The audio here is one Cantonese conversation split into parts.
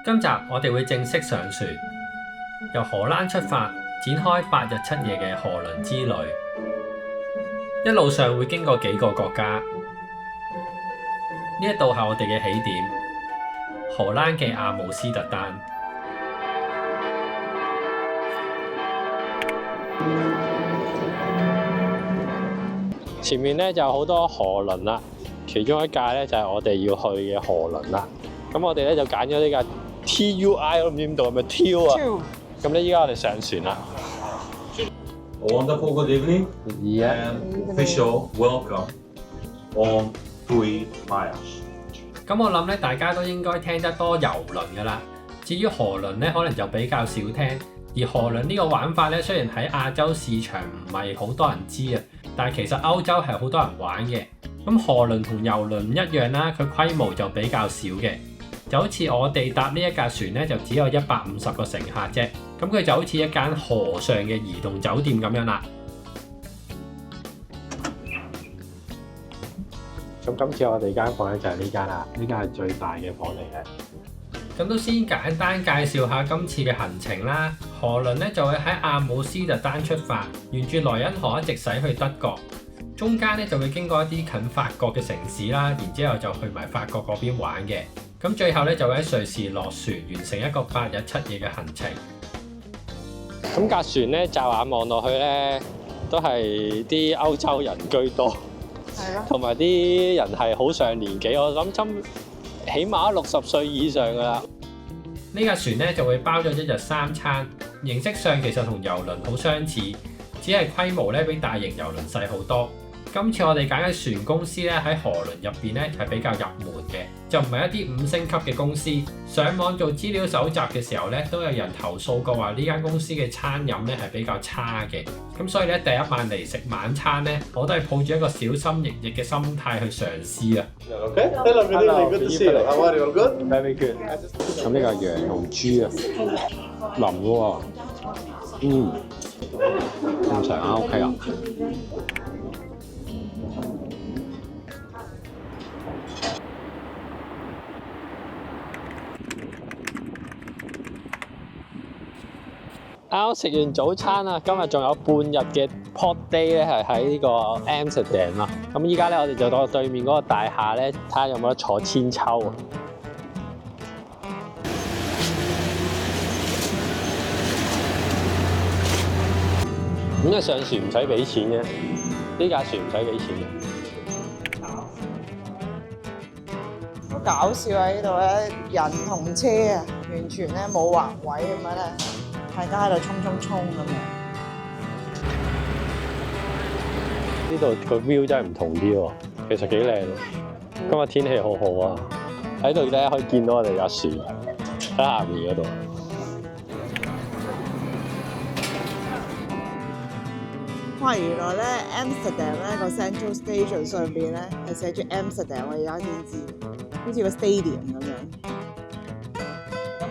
今集我哋會正式上船，由荷蘭出發，展開8日7夜嘅荷蘭之旅。一路上會經過幾個國家，呢一度係我哋嘅起點，荷蘭嘅阿姆斯特丹。前面咧就有好多河輪啦，其中一架咧就係我哋要去嘅河輪啦。咁我哋咧就揀咗呢架 TUI， 我唔知點讀係咪 TU 啊？咁咧依家我哋上船啦。Wonderful good evening and official welcome on TUI Maya。咁我諗咧，大家都應該聽得多郵輪噶啦。至於河輪咧，可能就比較少聽。而河輪呢個玩法咧，雖然喺亞洲市場唔係好多人知啊，但係其實歐洲係好多人玩嘅。咁河輪同郵輪唔一樣啦，佢規模就比較少嘅。就好似我哋搭呢一架船咧，就只有150個乘客啫。咁佢就好似一間河上嘅移動酒店咁樣啦。咁今次我哋間房咧就係呢間啦，呢間係最大嘅房嚟嘅。咁都先簡單介紹下今次嘅行程啦。河輪咧就會喺阿姆斯特丹出發，沿住萊茵河一直駛去德國，中間咧就會經過一啲近法國嘅城市啦，然之後就去埋法國嗰邊玩嘅。咁最後咧就會喺瑞士落船，完成一個8日7夜嘅行程。咁架船咧，驟眼望落去咧，都係啲歐洲人居多，係咯，同埋啲人係好上年紀，我諗起碼60歲以上㗎啦。呢架船咧就會包咗1日3餐，形式上其實同郵輪好相似，只係規模咧比大型郵輪細好多。今次我哋揀嘅船公司咧喺河輪入邊咧係比較入門嘅，就唔係一啲5星級嘅公司。上網做資料搜集嘅時候咧，都有人投訴過話呢間公司嘅餐飲咧係比較差嘅。咁所以咧第一晚嚟食晚餐咧，我都係抱住一個小心翼翼嘅心態去嘗試啊。Okay, hello, really good to see you. How are you? All good? Very good. 咁呢個係羊同豬啊，腍嘅喎。咁上下 OK 啊。啱食完早餐啊，今日仲有半日嘅 port day 咧，係喺呢個 Amsterdam 啦。咁依家咧，我哋就到對面嗰個大廈咧，睇下有冇得坐千秋啊。點解上船唔使俾錢嘅？呢架船唔使俾錢嘅。好搞笑啊！呢度咧人同車啊，完全咧冇橫位咁樣咧。大家喺度衝咁樣，呢度個 view 真係唔同啲喎，其實幾靚。今日天氣好好啊，喺度咧可以見到我哋架船喺下面嗰度。哇！原來咧 Amsterdam 咧個 Central Station 上邊咧係寫住 Amsterdam，我而家先知，好似個 stadium 咁樣。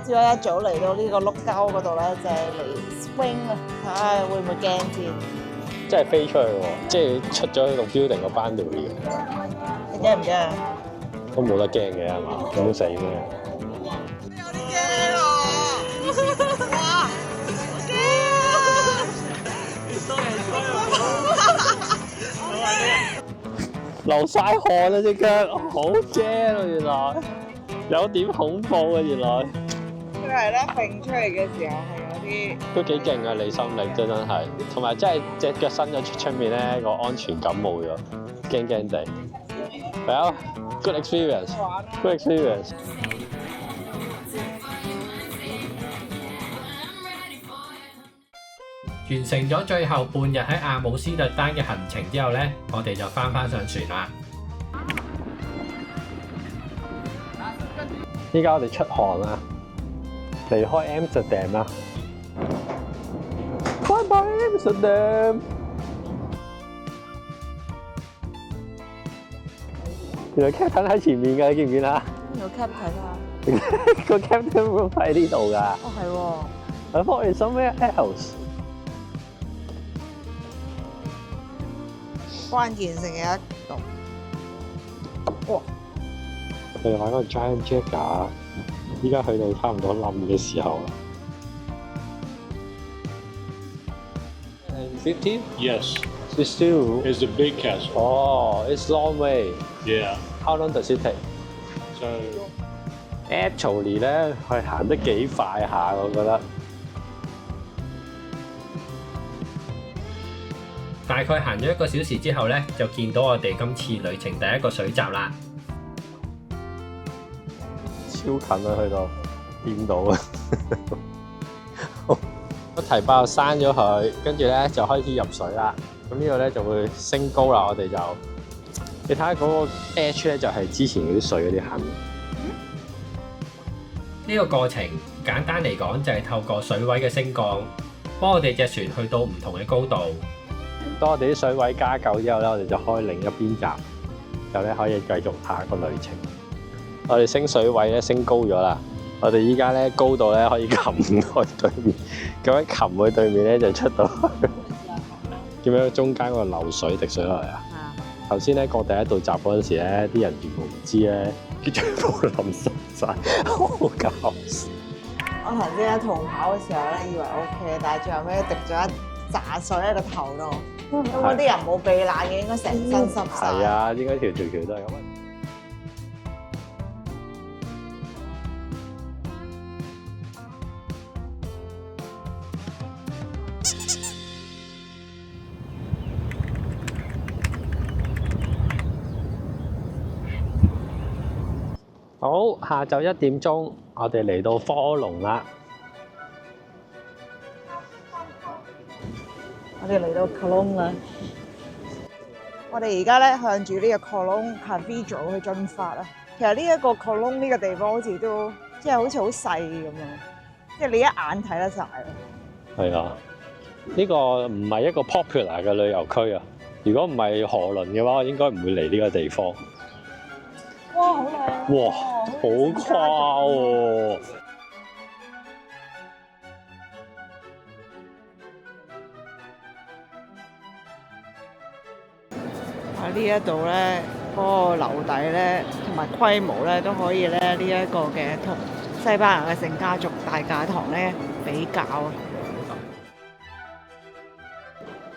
今朝一早嚟到呢個碌溝嗰度咧，就係嚟 swing 啊！睇下會唔會驚先？真係飛出去喎，即係出咗去個 building 個 boundary 嘅。你驚唔驚啊？都冇得驚嘅係嘛？咁死咩？有啲驚啊！哇！好驚啊！流晒汗啊！隻腳好驚啊！原來有點恐怖啊！原來。佢係咧揈出嚟嘅時候係有啲都幾勁啊！離心力真係，同埋真係隻腳伸咗出面咧，個安全感冇咗，驚驚地。Well, good experience. Good experience. 完成咗最後半日喺阿姆斯特丹嘅行程之後咧，我哋就翻上船啦。依家我哋出航啦。離開 Amsterdam 啦 ，Bye bye Amsterdam。原來 Captain 喺前面㗎，你見唔見啊？有 Captain 啊！個 Captain room 喺呢度㗎。哦，係喎。I thought it's somewhere else。關鍵性嘅一度。哇！佢哋買嗰個 Giant Jaguar。依家去到差唔多冧嘅時候啦。50? Yes, It's still. it's a big castle. Oh, it's long way. Yeah. How long does it take? So Actually 咧，係行得幾快下，我覺得。大概行咗1個小時之後咧，就見到我哋今次旅程第一個水閘啦。超近啊，去到掂到啊！個堤壩閂咗佢，跟住咧就開始入水啦。咁呢個咧就會升高啦，我哋就你睇下嗰個 edge 咧，就係之前嗰啲水嗰啲痕。呢個過程簡單嚟講就係透過水位嘅升降，幫我哋隻船去到唔同嘅高度。當我哋啲水位加夠之後咧，我哋就開另一邊閘，就咧可以繼續下一個旅程。我哋升水位咧升高咗啦，我哋依家咧高度咧可以擒去對面，咁樣擒去對面咧就出到去。見唔見到中間嗰個流水滴水落嚟啊？頭先咧過第一道閘嗰陣時咧，啲人全部唔知咧，跟住全部淋濕晒，好搞笑。我頭先喺同跑嘅時候咧，以為 OK， 但係最後尾滴咗一紮水喺個頭度。咁嗰啲人冇避冷嘅，應該成身濕晒。係啊，應該條橋都係咁。好，下晝1點鐘，我哋嚟到科隆啦。我哋嚟到 Cologne 啦。我哋而家咧向住呢個 Cologne Cathedral 去進發啦。其實呢一個 Cologne 呢個地方好似都即係好似好細咁樣，即係你一眼睇得晒咯。係啊，呢個唔係一個 popular 嘅旅遊區啊。如果唔係荷倫嘅話，我應該唔會嚟呢個地方。哇，好靚！哇，好誇喎！喺呢一度咧，嗰個樓底咧同埋規模咧都可以咧呢一個嘅同西班牙嘅聖家族大教堂咧比較啊！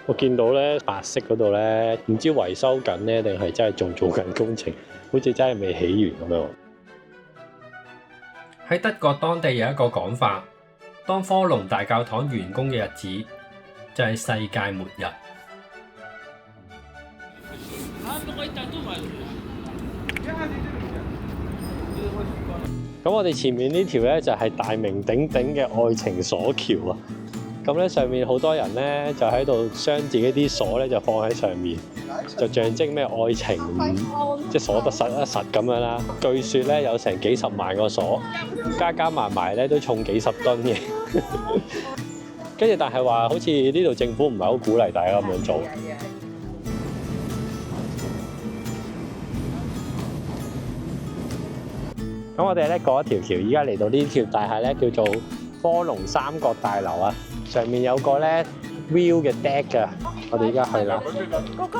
我見到咧白色嗰度咧，唔知維修緊咧定係真係仲做緊工程，好似真係未起完咁樣。喺德國當地有一個講法，當科隆大教堂完工嘅日子，就係世界末日。咁我哋前面呢條咧就係大名鼎鼎嘅愛情鎖橋啊！咁咧上面好多人咧就喺度將自己啲鎖咧就放喺上面，就象徵咩愛情，即係鎖得實一實咁樣啦。據說咧有成幾十萬個鎖，加埋埋咧都重幾十噸嘅。跟住但係話好似呢度政府唔係好鼓勵大家咁樣做。咁我哋咧過一條橋，依家嚟到呢條大廈咧叫做科隆三角大樓啊，上面有個咧 view 嘅 deck 㗎，我哋依家去啦。Go go！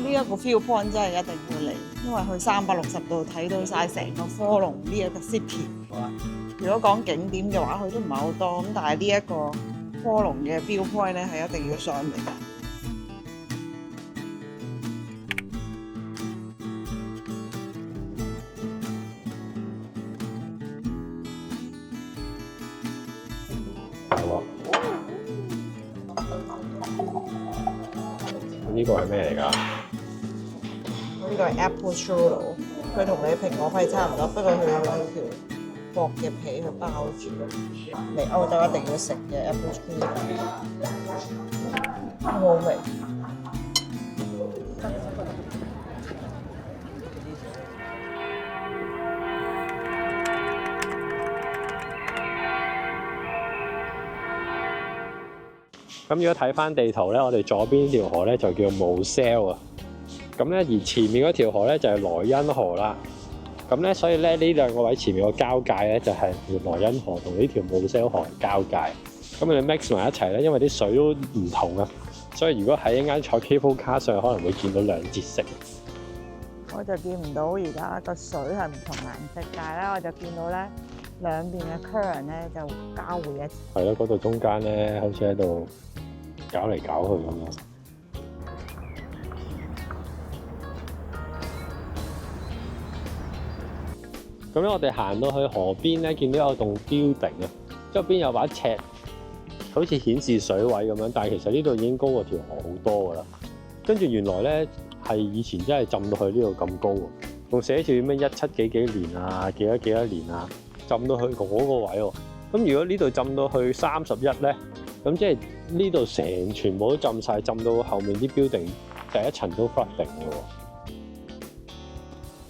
呢一個 view point 真係一定要嚟，因為去360度睇到晒成個科隆呢一個 city。如果講景點嘅話，佢都唔係好多，咁但係呢一個科隆嘅 view point 咧係一定要上嚟。呢個係咩嚟㗎？呢個係 apple strudel， 佢同你蘋果批差唔多，不過佢有條薄嘅皮去包住。嚟歐洲一定要食嘅 apple strudel， 好好味。咁如果睇翻地圖咧，我哋左邊條河咧就叫 Moselle 啊。咁咧而前面嗰條河咧就係萊茵河啦。咁咧所以咧呢兩個位前面個交界咧就係萊茵河同呢條 Moselle 河交界。咁你 mix 埋一齊咧，因為啲水都唔同啊，所以如果喺一間坐 cable car 上可能會見到兩節色。我就見唔到而家個水係唔同顏色，但係咧我就見到咧兩邊嘅 current 咧就交匯一齊。係咯，嗰度中間咧好似喺度搞嚟搞去咁樣。咁咧，我哋行到去河邊咧，見到有棟 building 啊，側邊有把尺，好似顯示水位咁樣，但係其實呢度已經高過條河好多噶啦。跟住原來咧係以前真係浸到去呢度咁高喎，仲寫住咩17幾年啊，幾多年啊，浸到去嗰個位喎。咁如果呢度浸到去31咧，咁即係呢度全部都浸晒，浸到後面啲 building 第一層都 flooding 嘅喎。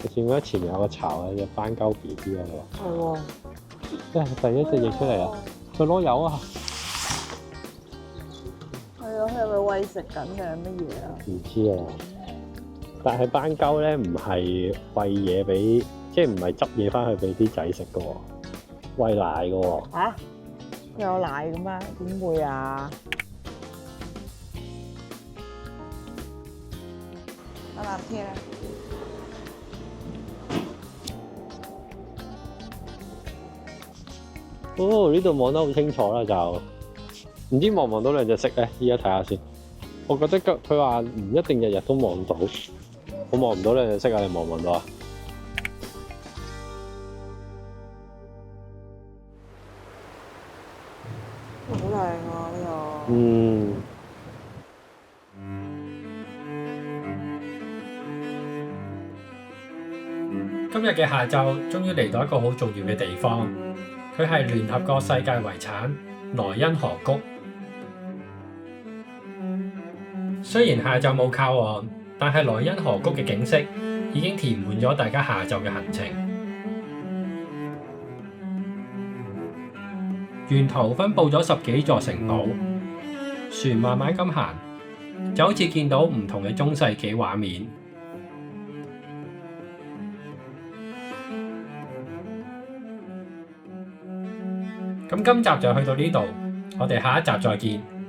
你見唔見前面有個巢啊？隻斑鳩 BB 喺度。係喎。第一隻翼出嚟啦！佢攞油啊！係啊，佢係咪餵食緊定係乜嘢啊？唔知啊。但係斑鳩咧唔係餵嘢俾，即係唔係執嘢翻去俾啲仔食嘅喎，餵奶嘅喎。嚇？佢有奶嘅咩？點會啊？我藍天啊！哦，呢度望得好清楚啦，就唔知望唔望到兩隻色咧？依家睇下先。我覺得佢話唔一定日日都望到，我望唔到兩隻色啊！你望唔望到啊？好靚啊！呢個。嗯。今日嘅下晝，終於嚟到一個好重要嘅地方。佢係聯合國世界遺產萊茵河谷。雖然下晝冇靠岸，但係萊茵河谷嘅景色已經填滿咗大家下晝嘅行程。沿途分佈咗10幾座城堡，船慢慢咁行，就好似見到唔同嘅中世紀畫面。咁今集就去到呢度，我哋下一集再見。